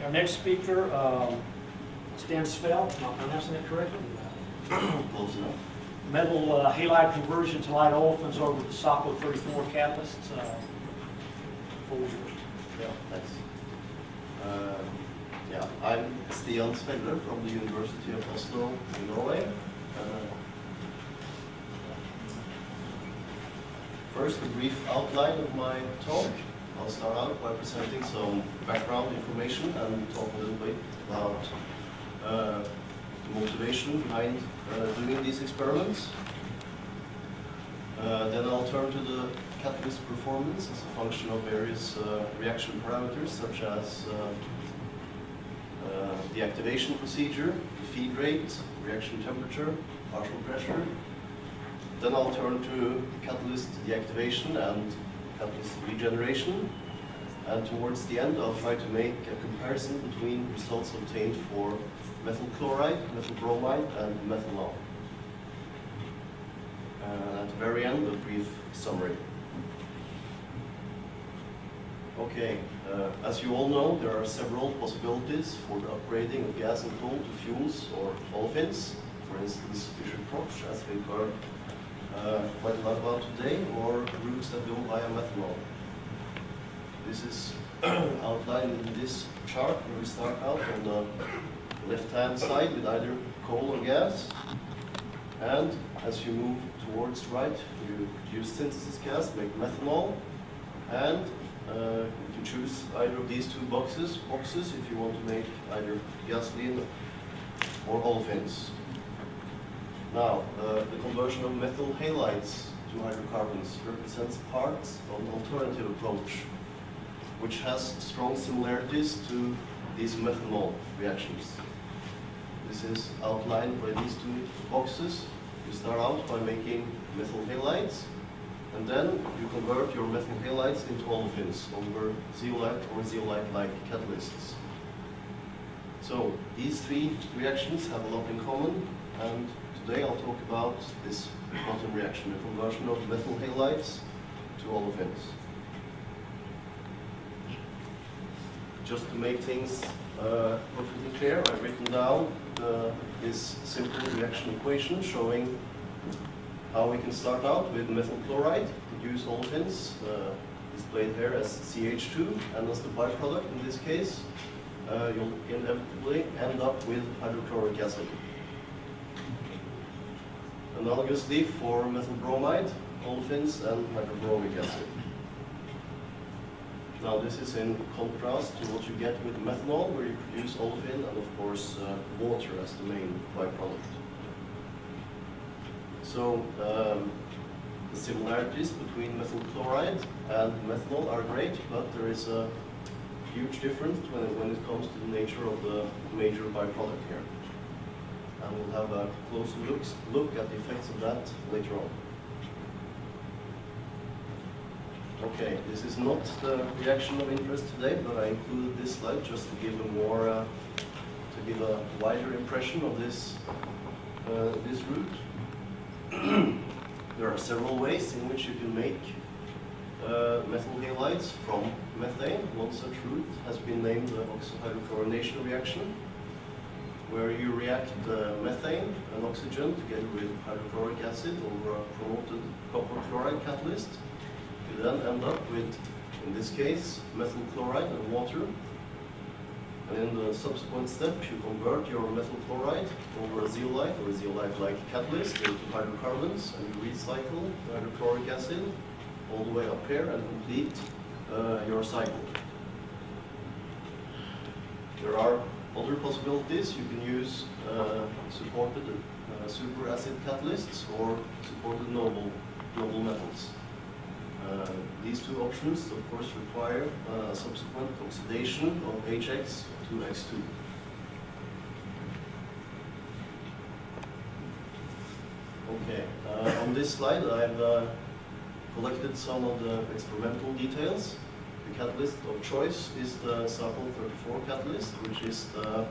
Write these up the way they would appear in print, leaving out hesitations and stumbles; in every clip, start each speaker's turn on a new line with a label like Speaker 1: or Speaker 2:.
Speaker 1: Our next speaker, Stian Svelle, am I pronouncing that correctly?
Speaker 2: Close enough.
Speaker 1: Metal halide conversion to light olefins over the SAPO-34 catalysts.
Speaker 2: Yeah, thanks. Yeah, I'm Stian Svelle from the University of Oslo in Norway. First, a brief outline of my talk. I'll start out by presenting some background information and talk a little bit about the motivation behind doing these experiments. Then I'll turn to the catalyst performance as a function of various reaction parameters such as the activation procedure, the feed rate, reaction temperature, partial pressure. Then I'll turn to catalyst deactivation and catalyst regeneration. And towards the end, I'll try to make a comparison between results obtained for methyl chloride, methyl bromide, and methanol. And at the very end, a brief summary. Okay, as you all know, there are several possibilities for the upgrading of gas and coal to fuels or olefins. For instance, Fischer-Tropsch, as we've heard quite a lot about today, or routes that go via methanol. This is outlined in this chart where we start out on the left-hand side with either coal or gas. And as you move towards right, you produce synthesis gas, make methanol. And you can choose either of these two boxes if you want to make either gasoline or olefins. Now, the conversion of methyl halides to hydrocarbons represents part of an alternative approach, which has strong similarities to these methanol reactions. This is outlined by these two boxes. You start out by making methyl halides, and then you convert your methyl halides into olefins over zeolite or zeolite-like catalysts. So these three reactions have a lot in common, and today I'll talk about this bottom reaction, the conversion of methyl halides to olefins. Just to make things perfectly clear, I've written down this simple reaction equation showing how we can start out with methyl chloride, produce olefins, displayed here as CH2, and as the byproduct in this case, you'll inevitably end up with hydrochloric acid. Analogously for methyl bromide, olefins, and hydrobromic acid. Now this is in contrast to what you get with methanol, where you produce olefin and of course water as the main byproduct. So the similarities between methyl chloride and methanol are great, but there is a huge difference when it comes to the nature of the major byproduct here. And we'll have a closer look at the effects of that later on. Okay, this is not the reaction of interest today, but I included this slide just to give a wider impression of this this route. There are several ways in which you can make methyl halides from methane. One such route has been named the oxohydrochlorination reaction, where you react methane and oxygen together with hydrochloric acid over a promoted copper chloride catalyst. You then end up with, in this case, methyl chloride and water. And in the subsequent step, you convert your methyl chloride over a zeolite or a zeolite-like catalyst into hydrocarbons, and you recycle the hydrochloric acid all the way up here and complete your cycle. There are other possibilities. You can use supported superacid catalysts or supported noble metals. These two options, of course, require subsequent oxidation of HX to X2. Okay, on this slide I've collected some of the experimental details. The catalyst of choice is the SAPO-34 catalyst, which is the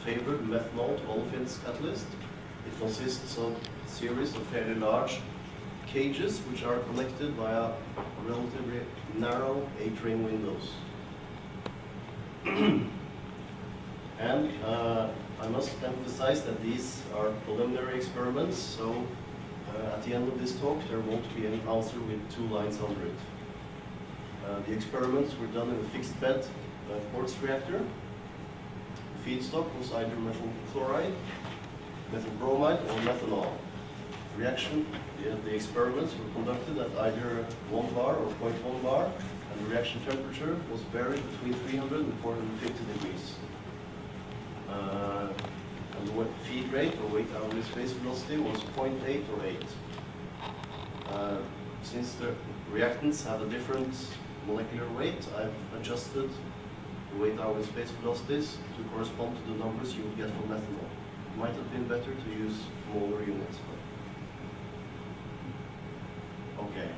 Speaker 2: favored methanol to olefins catalyst. It consists of a series of fairly large cages which are connected via relatively narrow 8-ring windows. And I must emphasize that these are preliminary experiments, so at the end of this talk there won't be an answer with 2 lines under it. The experiments were done in a fixed bed quartz reactor. The feedstock was either methyl chloride, methyl bromide, or methanol. The experiments were conducted at either 1 bar or 0.1 bar, and the reaction temperature was varied between 300 and 450 degrees. And the feed rate, or weight-hourly space velocity, was 0.8 or 8. Since the reactants have a different molecular weight, I've adjusted the weight-hourly space velocities to correspond to the numbers you would get from methanol. It might have been better to use smaller units. Okay,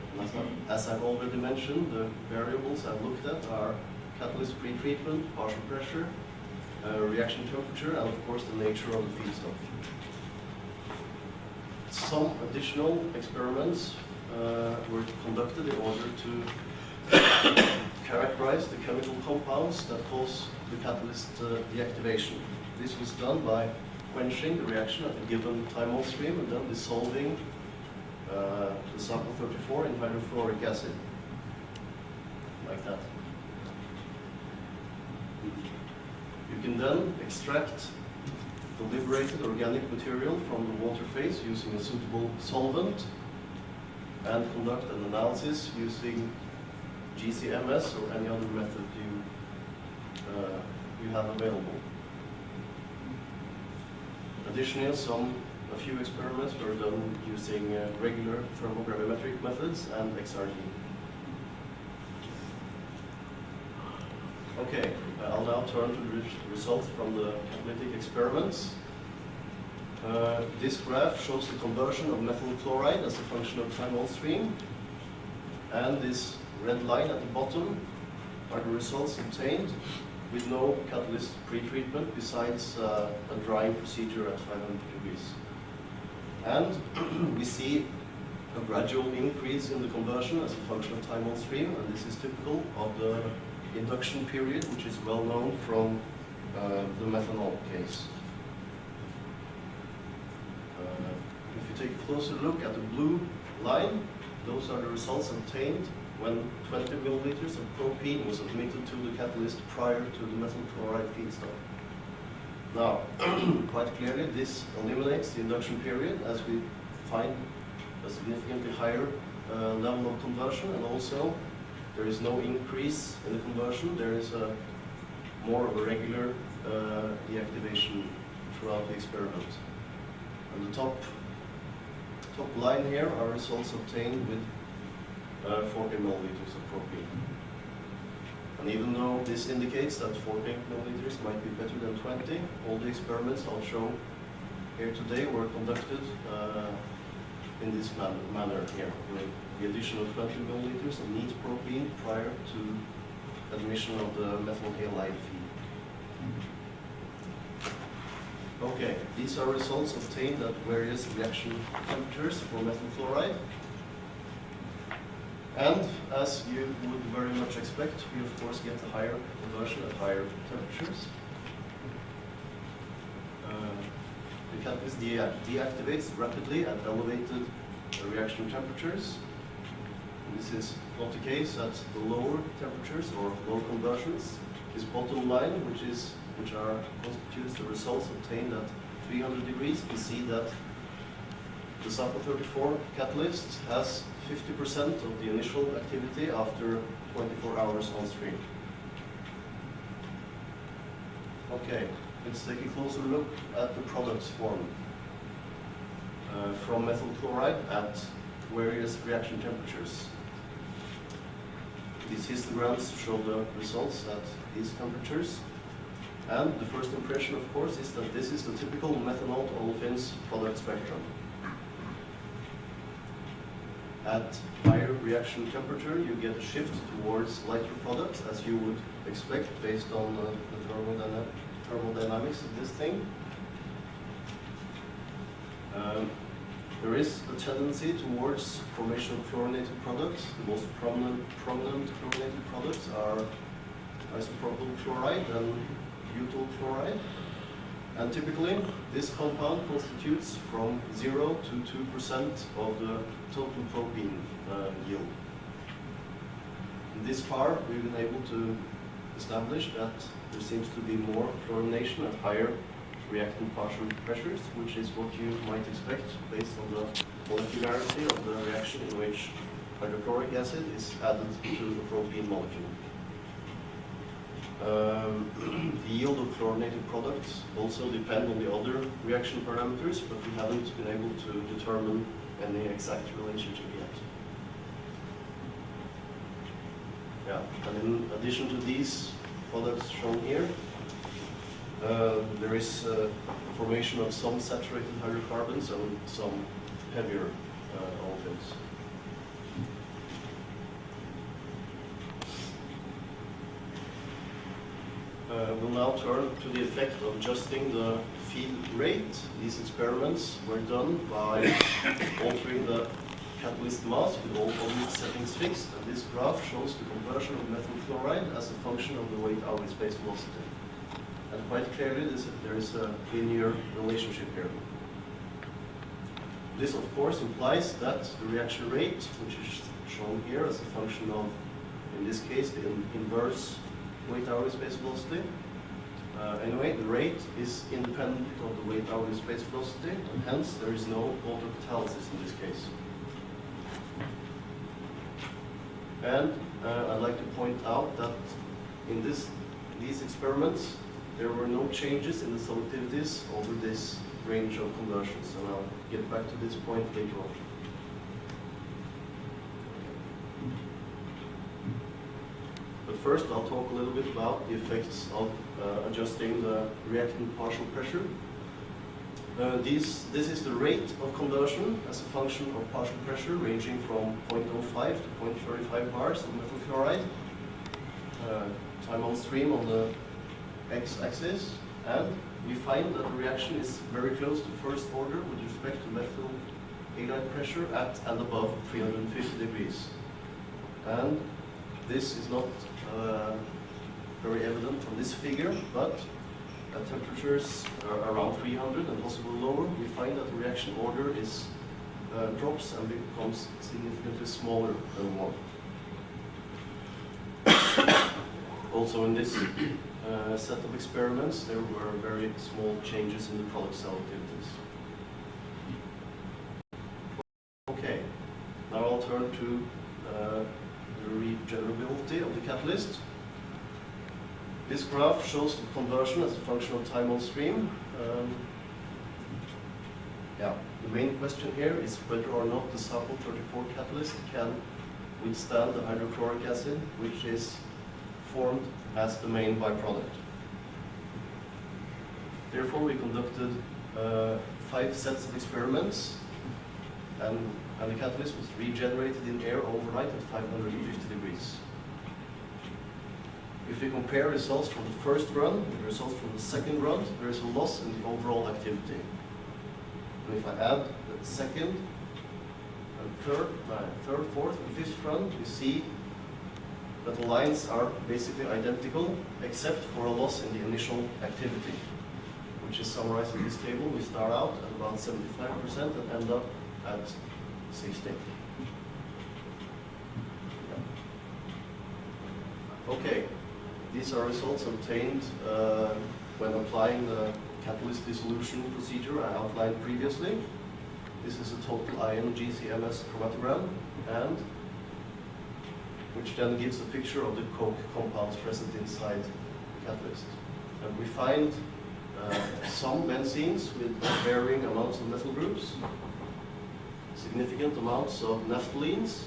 Speaker 2: as I've already mentioned, the variables I've looked at are catalyst pretreatment, partial pressure, reaction temperature, and of course the nature of the feedstock. Some additional experiments were conducted in order to characterize the chemical compounds that cause the catalyst deactivation. This was done by quenching the reaction at a given time on stream and then dissolving the SAPO-34 in hydrofluoric acid, like that. You can then extract the liberated organic material from the water phase using a suitable solvent and conduct an analysis using GCMS or any other method you have available. Additionally, a few experiments were done using regular thermogravimetric methods and XRD. Okay, I'll now turn to the results from the catalytic experiments. This graph shows the conversion of methyl chloride as a function of time on stream, and this red line at the bottom are the results obtained with no catalyst pretreatment besides a drying procedure at 500 degrees. And we see a gradual increase in the conversion as a function of time on stream, and this is typical of the induction period, which is well known from the methanol case. If you take a closer look at the blue line, those are the results obtained when 20 milliliters of propene was admitted to the catalyst prior to the methyl chloride feedstock. Now, quite clearly, this eliminates the induction period as we find a significantly higher level of conversion, and also there is no increase in the conversion. There is more of a regular deactivation throughout the experiment. And the top line here are results obtained with 40 milliliters of propene. And even though this indicates that 40 milliliters might be better than 20, all the experiments I'll show here today were conducted in this manner here, with the addition of 20 milliliters of neat propene prior to admission of the methyl halide feed. Okay, these are results obtained at various reaction temperatures for methyl chloride. And as you would very much expect, we of course get a higher conversion at higher temperatures. The catalyst deactivates rapidly at elevated reaction temperatures. This is not the case at the lower temperatures or low conversions. This bottom line, which constitutes the results obtained at 300 degrees, we see that the SAPO-34 catalyst has 50% of the initial activity after 24 hours on stream. Okay, let's take a closer look at the products formed from methyl chloride at various reaction temperatures. These histograms show the results at these temperatures. And the first impression, of course, is that this is the typical methanol to olefins product spectrum. At higher reaction temperature, you get a shift towards lighter products, as you would expect based on the thermodynamics of this thing. There is a tendency towards formation of fluorinated products. The most prominent fluorinated products are isopropyl chloride and butyl chloride. And typically, this compound constitutes from 0 to 2% of the total propene yield. And this far, we've been able to establish that there seems to be more chlorination at higher reactant partial pressures, which is what you might expect based on the molecularity of the reaction in which hydrochloric acid is added to the propene molecule. The yield of chlorinated products also depend on the other reaction parameters, but we haven't been able to determine any exact relationship yet. Yeah, and in addition to these products shown here, there is formation of some saturated hydrocarbons and some heavier olefins. We'll now turn to the effect of adjusting the feed rate. These experiments were done by altering the catalyst mass with all volume settings fixed, and this graph shows the conversion of methyl chloride as a function of the weight-hour space velocity. And quite clearly, there is a linear relationship here. This, of course, implies that the reaction rate, which is shown here as a function of, in this case, the inverse weight-hour space velocity. Anyway, the rate is independent of the weight-hour space velocity, and hence there is no autocatalysis in this case. And I'd like to point out that in these experiments, there were no changes in the selectivities over this range of conversions, and I'll get back to this point later on. But first, I'll talk a little bit about the effects of adjusting the reactant partial pressure. This is the rate of conversion as a function of partial pressure ranging from 0.05 to 0.35 bars of methyl chloride. Time on stream on the x-axis, and we find that the reaction is very close to first order with respect to methyl halide pressure at and above 350 degrees. And this is not very evident from this figure, but at temperatures around 300 and possibly lower, we find that the reaction order is drops and becomes significantly smaller than 1. Also in this set of experiments, there were very small changes in the product cell activities. Okay, now I'll turn to the regenerability of the catalyst. This graph shows the conversion as a function of time on stream. The main question here is whether or not the SAPO-34 catalyst can withstand the hydrochloric acid, which is formed as the main byproduct. Therefore, we conducted 5 sets of experiments, and the catalyst was regenerated in air overnight at 550 degrees. If we compare results from the first run with the results from the second run, there is a loss in the overall activity. And if I add the second, and third, fourth, and fifth run, we see that the lines are basically identical, except for a loss in the initial activity, which is summarized in this table. We start out at about 75% and end up at 60. Okay, these are results obtained when applying the catalyst dissolution procedure I outlined previously. This is a total ion GCMS chromatogram, and which then gives a picture of the coke compounds present inside the catalyst. And we find some benzenes with varying amounts of methyl groups, significant amounts of naphthalenes,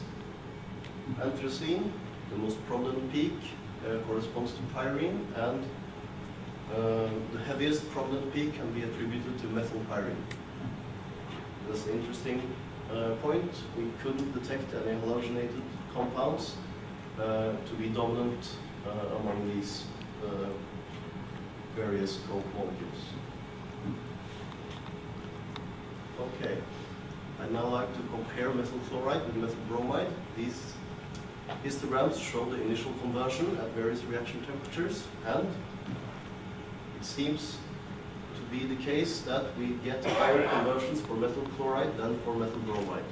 Speaker 2: anthracene, the most prominent peak corresponds to pyrene, and the heaviest prominent peak can be attributed to methylpyrene. That's an interesting point. We couldn't detect any halogenated compounds to be dominant among these various coke molecules. Okay, I'd now like to compare methyl chloride with methyl bromide. These histograms show the initial conversion at various reaction temperatures, and it seems to be the case that we get higher conversions for methyl chloride than for methyl bromide.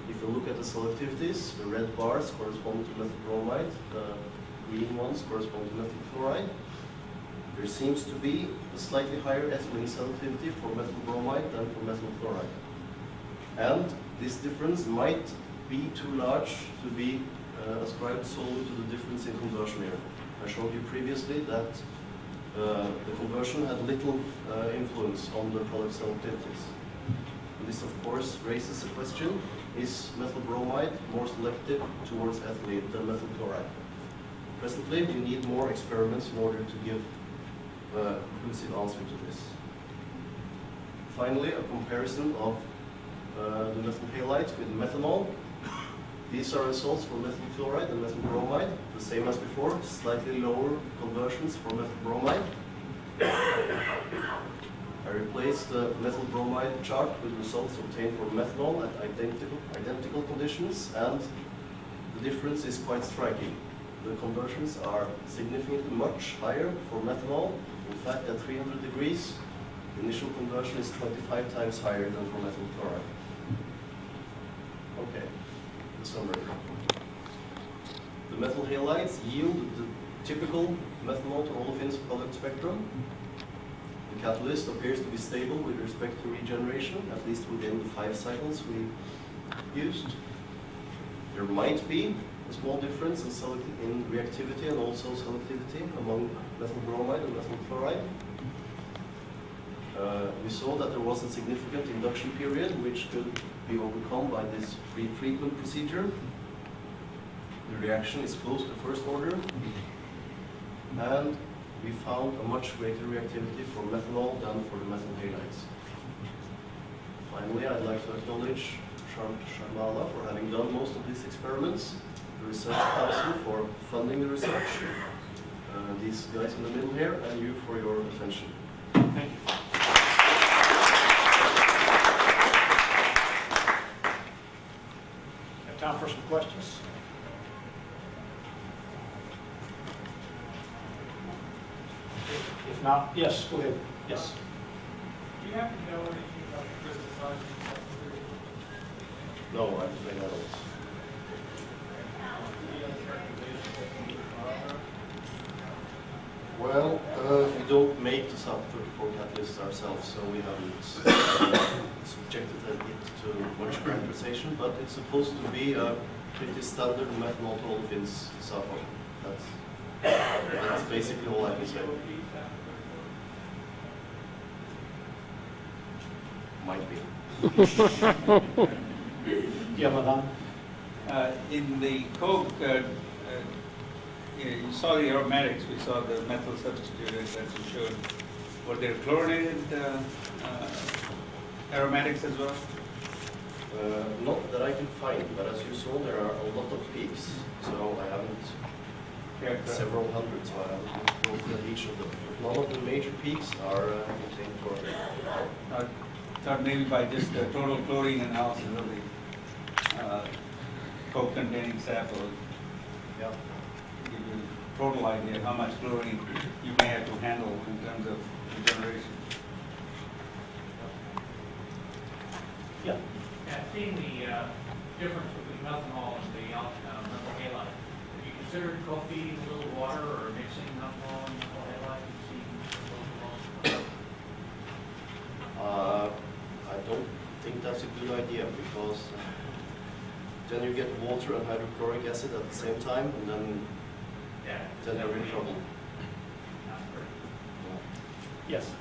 Speaker 2: If you look at the selectivities, the red bars correspond to methyl bromide, the green ones correspond to methyl chloride. There seems to be a slightly higher ethylene selectivity for methyl bromide than for methyl chloride. And this difference might be too large to be ascribed solely to the difference in conversion here. I showed you previously that the conversion had little influence on the product selectivities. And this, of course, raises the question, is methyl bromide more selective towards ethylene than methyl chloride? Presently, we need more experiments in order to give a conclusive answer to this. Finally, a comparison of the methyl halide with methanol. These are results for methyl chloride and methyl bromide, the same as before, slightly lower conversions for methyl bromide. I replaced the methyl bromide chart with results obtained for methanol at identical conditions, and the difference is quite striking. The conversions are significantly much higher for methanol. In fact, at 300 degrees, the initial conversion is 25 times higher than for methyl chloride. Okay, the summary. The methyl halides yield the typical methanol to olefins product spectrum. The catalyst appears to be stable with respect to regeneration, at least within the 5 cycles we used. There might be a small difference in reactivity and also selectivity among methyl bromide and methyl chloride. We saw that there was a significant induction period which could be overcome by this pre-treatment procedure. The reaction is close to first order, and we found a much greater reactivity for methanol than for the methyl halides. Finally, I'd like to acknowledge Sharmala for having done most of these experiments, the Research Council for funding the research, these guys in the middle here, and you for your attention.
Speaker 1: Thank you. Have time for some questions? If not, yes, go ahead. Yes.
Speaker 3: Do you happen to know anything about the crystal size of the sappo-34?
Speaker 2: No, I'm afraid I don't. Well, we don't make the SAPO-34 catalysts ourselves, so we haven't subjected it to much characterization, but it's supposed to be a pretty standard methanol to olefins SAPO. That's basically all I can say. Might be.
Speaker 1: Yeah, Madame.
Speaker 4: In the Coke, you saw the aromatics, we saw the methyl substituted that you showed. Were there chlorinated aromatics as well?
Speaker 2: Not that I can find, but as you saw, there are a lot of peaks, so I haven't, several hundred, so I haven't looked at each of them. None of the major peaks are contained chlorine.
Speaker 4: Thought maybe by just the total chlorine analysis of the Coke containing SAPO,
Speaker 2: Yeah.
Speaker 4: give you a total idea how much chlorine you may have to handle in terms of regeneration.
Speaker 1: Yeah.
Speaker 3: Yeah, seeing the difference between methanol and the methyl halide, have you considered co-feeding a little water or mixing methanol and methyl halide and seeing those results?
Speaker 2: I don't think that's a good idea, because then you get water and hydrochloric acid at the same time, and then you're in trouble.
Speaker 1: Yes.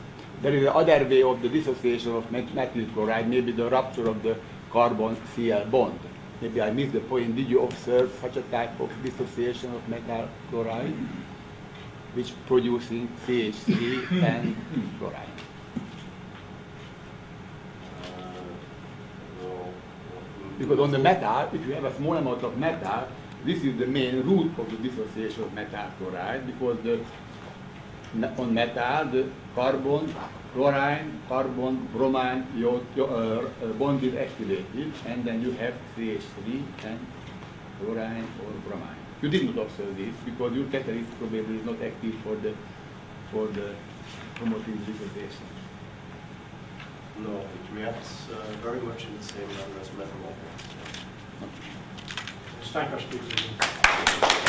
Speaker 5: There is another way of the dissociation of methyl chloride, maybe the rupture of the carbon-Cl bond. Maybe I missed the point. Did you observe such a type of dissociation of methyl chloride, which producing CH3 and chloride?
Speaker 2: No.
Speaker 5: Because on the metal, if you have a small amount of metal, this is the main root of the dissociation of methyl chloride, because on metal, the carbon, chlorine, carbon, bromine bond is activated, and then you have CH3 and chlorine or bromine. You did not observe this because your catalyst probably is not active for the for the promoting the degradation?
Speaker 2: No, it reacts very much in the same manner as methanol.
Speaker 1: Let's thank our speakers again.